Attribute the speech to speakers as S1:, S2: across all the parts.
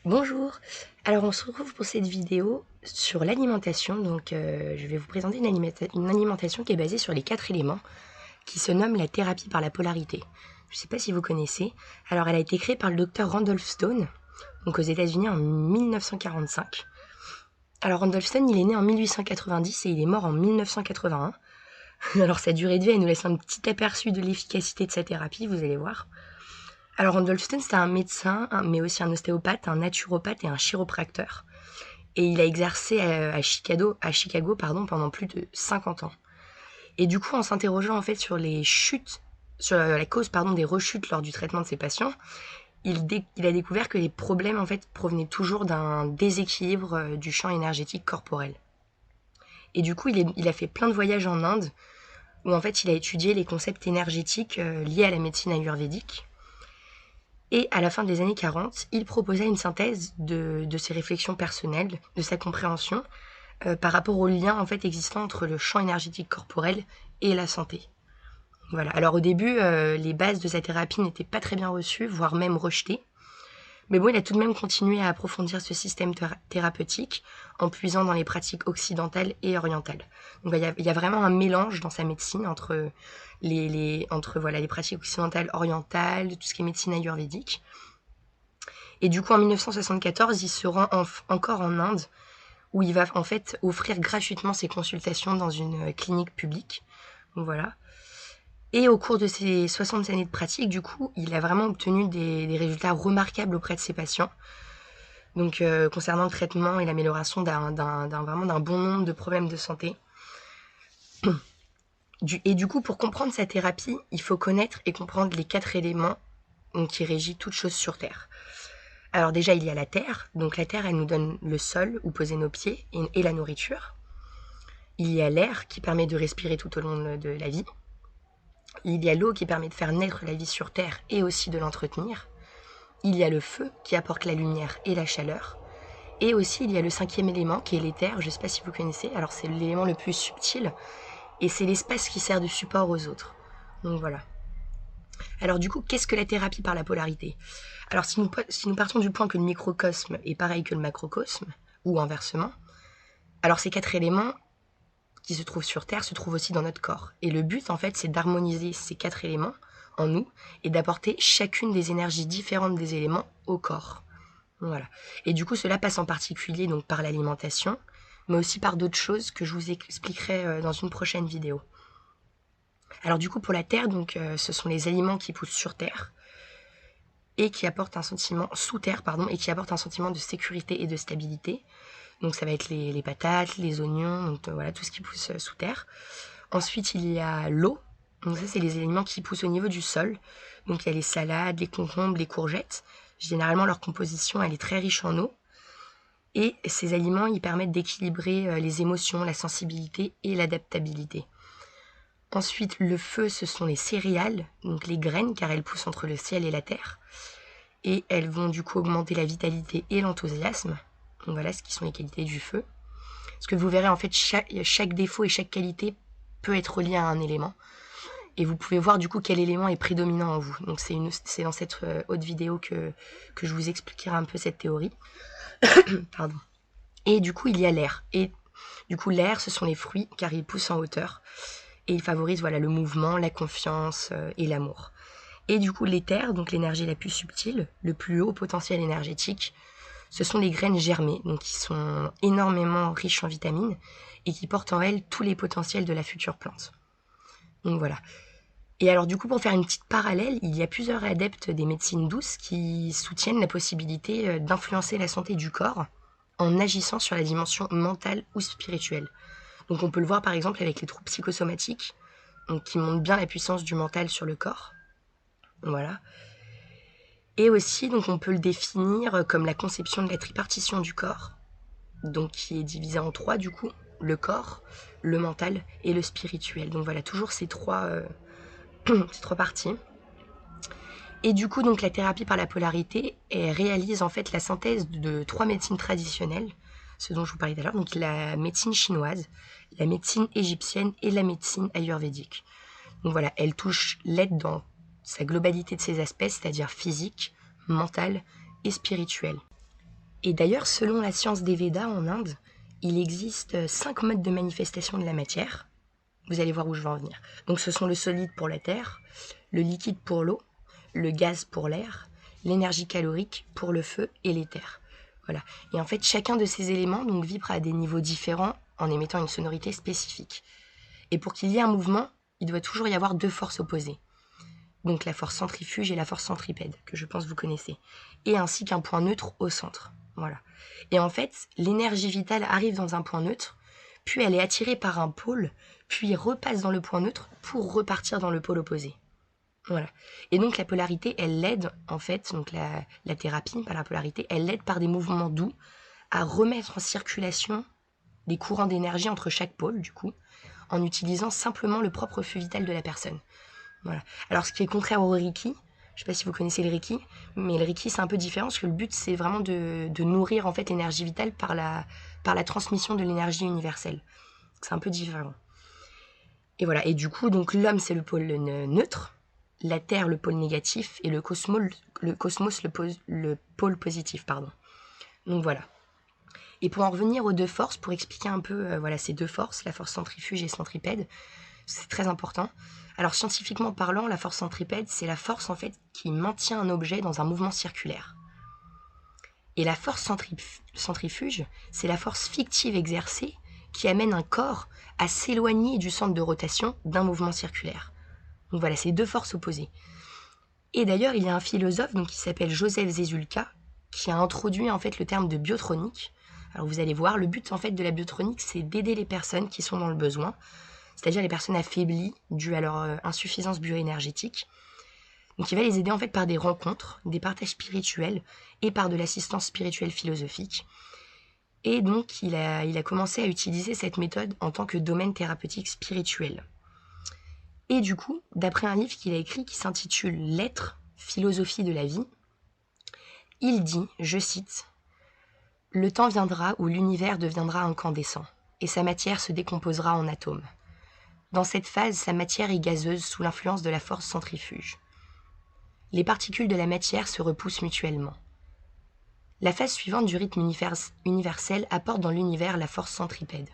S1: Bonjour, alors on se retrouve pour cette vidéo sur l'alimentation. Donc je vais vous présenter une alimentation qui est basée sur les 4 éléments, qui se nomme la thérapie par la polarité. Je ne sais pas si vous connaissez. Alors elle a été créée par le docteur Randolph Stone, donc aux États-Unis en 1945. Alors Randolph Stone, il est né en 1890 et il est mort en 1981. Alors sa durée de vie, elle nous laisse un petit aperçu de l'efficacité de sa thérapie, vous allez voir. Alors Randolph Stone, c'était un médecin, mais aussi un ostéopathe, un naturopathe et un chiropracteur. Et il a exercé à Chicago pendant plus de 50 ans. Et du coup, en s'interrogeant en fait sur les chutes, sur la cause des rechutes lors du traitement de ses patients, il a découvert que les problèmes en fait provenaient toujours d'un déséquilibre du champ énergétique corporel. Et du coup, il a fait plein de voyages en Inde où en fait il a étudié les concepts énergétiques liés à la médecine ayurvédique. Et à la fin des années 40, il proposa une synthèse de ses réflexions personnelles, de sa compréhension, par rapport au lien en fait existant entre le champ énergétique corporel et la santé. Voilà. Alors au début, les bases de sa thérapie n'étaient pas très bien reçues, voire même rejetées. Mais bon, il a tout de même continué à approfondir ce système thérapeutique en puisant dans les pratiques occidentales et orientales. Donc il y a vraiment un mélange dans sa médecine entre les pratiques occidentales, orientales, tout ce qui est médecine ayurvédique. Et du coup, en 1974, il se rend encore en Inde, où il va en fait offrir gratuitement ses consultations dans une clinique publique. Donc voilà. Et au cours de ses 60 années de pratique, du coup, il a vraiment obtenu des résultats remarquables auprès de ses patients. Donc, concernant le traitement et l'amélioration d'un bon nombre de problèmes de santé. Et du coup, pour comprendre sa thérapie, il faut connaître et comprendre les 4 éléments qui régissent toute chose sur Terre. Alors déjà, il y a la terre. Donc la terre, elle nous donne le sol où poser nos pieds et la nourriture. Il y a l'air qui permet de respirer tout au long de la vie. Il y a l'eau qui permet de faire naître la vie sur Terre et aussi de l'entretenir. Il y a le feu qui apporte la lumière et la chaleur. Et aussi, il y a le 5e élément qui est l'éther. Je ne sais pas si vous connaissez. Alors c'est l'élément le plus subtil et c'est l'espace qui sert de support aux autres. Donc voilà. Alors du coup, qu'est-ce que la thérapie par la polarité? Alors si nous partons du point que le microcosme est pareil que le macrocosme, ou inversement, alors ces 4 éléments qui se trouvent sur Terre se trouvent aussi dans notre corps. Et le but, en fait, c'est d'harmoniser ces 4 éléments en nous et d'apporter chacune des énergies différentes des éléments au corps. Voilà. Et du coup, cela passe en particulier donc par l'alimentation, mais aussi par d'autres choses que je vous expliquerai dans une prochaine vidéo. Alors du coup, pour la Terre, donc, ce sont les aliments qui poussent sur Terre et qui apportent un sentiment sous terre, et qui apportent un sentiment de sécurité et de stabilité. Donc ça va être les patates, les oignons, donc voilà, tout ce qui pousse sous terre. Ensuite, il y a l'eau. Donc ça, c'est les aliments qui poussent au niveau du sol. Donc il y a les salades, les concombres, les courgettes. Généralement, leur composition, elle est très riche en eau. Et ces aliments, ils permettent d'équilibrer les émotions, la sensibilité et l'adaptabilité. Ensuite, le feu, ce sont les céréales, donc les graines, car elles poussent entre le ciel et la terre. Et elles vont du coup augmenter la vitalité et l'enthousiasme. Donc voilà ce qui sont les qualités du feu. Parce que vous verrez, en fait, chaque défaut et chaque qualité peut être lié à un élément. Et vous pouvez voir du coup quel élément est prédominant en vous. Donc c'est dans cette autre vidéo que je vous expliquerai un peu cette théorie. Pardon. Et du coup, il y a l'air. Et du coup, l'air, ce sont les fruits, car ils poussent en hauteur. Et ils favorisent le mouvement, la confiance et l'amour. Et du coup, l'éther, donc l'énergie la plus subtile, le plus haut potentiel énergétique, ce sont les graines germées, donc qui sont énormément riches en vitamines et qui portent en elles tous les potentiels de la future plante. Donc voilà. Et alors du coup, pour faire une petite parallèle, il y a plusieurs adeptes des médecines douces qui soutiennent la possibilité d'influencer la santé du corps en agissant sur la dimension mentale ou spirituelle. Donc on peut le voir par exemple avec les troubles psychosomatiques, donc qui montrent bien la puissance du mental sur le corps. Voilà. Et aussi, donc, on peut le définir comme la conception de la tripartition du corps, donc qui est divisée en 3 du coup, le corps, le mental et le spirituel. Donc voilà, toujours ces trois parties. Et du coup, donc la thérapie par la polarité, elle réalise en fait la synthèse de 3 médecines traditionnelles, ce dont je vous parlais tout à l'heure, donc la médecine chinoise, la médecine égyptienne et la médecine ayurvédique. Donc voilà, elle touche l'aide dans sa globalité de ses aspects, c'est-à-dire physique, mental et spirituel. Et d'ailleurs, selon la science des Védas en Inde, il existe 5 modes de manifestation de la matière. Vous allez voir où je vais en venir. Donc ce sont le solide pour la terre, le liquide pour l'eau, le gaz pour l'air, l'énergie calorique pour le feu et l'éther. Voilà. Et en fait, chacun de ces éléments donc vibre à des niveaux différents en émettant une sonorité spécifique. Et pour qu'il y ait un mouvement, il doit toujours y avoir 2 forces opposées. Donc la force centrifuge et la force centripède, que je pense vous connaissez. Et ainsi qu'un point neutre au centre. Voilà. Et en fait, l'énergie vitale arrive dans un point neutre, puis elle est attirée par un pôle, puis repasse dans le point neutre pour repartir dans le pôle opposé. Voilà. Et donc la polarité, elle l'aide, en fait, donc la thérapie par la polarité, elle l'aide par des mouvements doux à remettre en circulation des courants d'énergie entre chaque pôle, du coup, en utilisant simplement le propre flux vital de la personne. Voilà. Alors ce qui est contraire au Reiki, je ne sais pas si vous connaissez le Reiki, mais le Reiki c'est un peu différent parce que le but c'est vraiment de nourrir en fait l'énergie vitale par la transmission de l'énergie universelle. C'est un peu différent. Et voilà, et du coup donc l'homme c'est le pôle neutre, la Terre le pôle négatif et le cosmos le pôle positif, pardon. Donc voilà. Et pour en revenir aux 2 forces, pour expliquer un peu voilà, ces 2 forces, la force centrifuge et centripède, c'est très important. Alors scientifiquement parlant, la force centripède, c'est la force en fait qui maintient un objet dans un mouvement circulaire. Et la force centrifuge, c'est la force fictive exercée qui amène un corps à s'éloigner du centre de rotation d'un mouvement circulaire. Donc voilà, c'est 2 forces opposées. Et d'ailleurs, il y a un philosophe donc, qui s'appelle Joseph Zezulka qui a introduit en fait le terme de biotronique. Alors vous allez voir, le but en fait de la biotronique, c'est d'aider les personnes qui sont dans le besoin, c'est-à-dire les personnes affaiblies dues à leur insuffisance bioénergétique. Donc il va les aider en fait par des rencontres, des partages spirituels et par de l'assistance spirituelle philosophique. Et donc il a commencé à utiliser cette méthode en tant que domaine thérapeutique spirituel. Et du coup, d'après un livre qu'il a écrit qui s'intitule L'être, philosophie de la vie, il dit, je cite, « Le temps viendra où l'univers deviendra incandescent, et sa matière se décomposera en atomes. Dans cette phase, sa matière est gazeuse sous l'influence de la force centrifuge. Les particules de la matière se repoussent mutuellement. La phase suivante du rythme universel apporte dans l'univers la force centripède.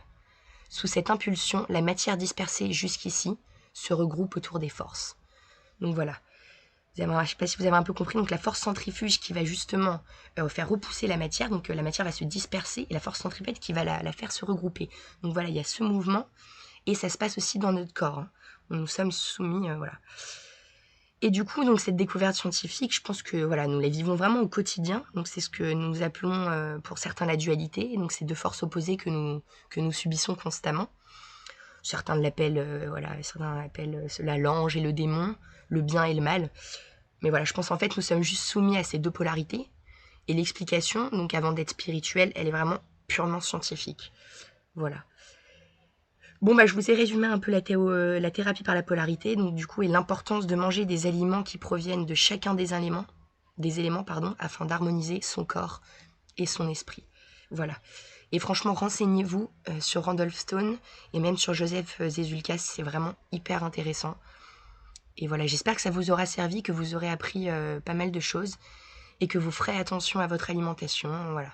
S1: Sous cette impulsion, la matière dispersée jusqu'ici se regroupe autour des forces. » Donc voilà. Je ne sais pas si vous avez un peu compris. Donc la force centrifuge qui va justement faire repousser la matière. Donc la matière va se disperser et la force centripède qui va la faire se regrouper. Donc voilà, il y a ce mouvement. Et ça se passe aussi dans notre corps. Hein. Nous sommes soumis, voilà. Et du coup, donc cette découverte scientifique, je pense que voilà, nous la vivons vraiment au quotidien. Donc c'est ce que nous appelons pour certains la dualité. Donc c'est 2 forces opposées que nous subissons constamment. Certains l'appellent cela l'ange et le démon, le bien et le mal. Mais voilà, je pense en fait nous sommes juste soumis à ces 2 polarités. Et l'explication, donc avant d'être spirituelle, elle est vraiment purement scientifique. Voilà. Bon, bah, je vous ai résumé un peu la thérapie par la polarité, donc du coup, et l'importance de manger des aliments qui proviennent de chacun des éléments, afin d'harmoniser son corps et son esprit. Voilà. Et franchement, renseignez-vous sur Randolph Stone et même sur Joseph Zezulka, c'est vraiment hyper intéressant. Et voilà, j'espère que ça vous aura servi, que vous aurez appris pas mal de choses et que vous ferez attention à votre alimentation. Voilà.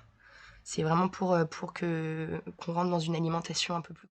S1: C'est vraiment pour qu'on rentre dans une alimentation un peu plus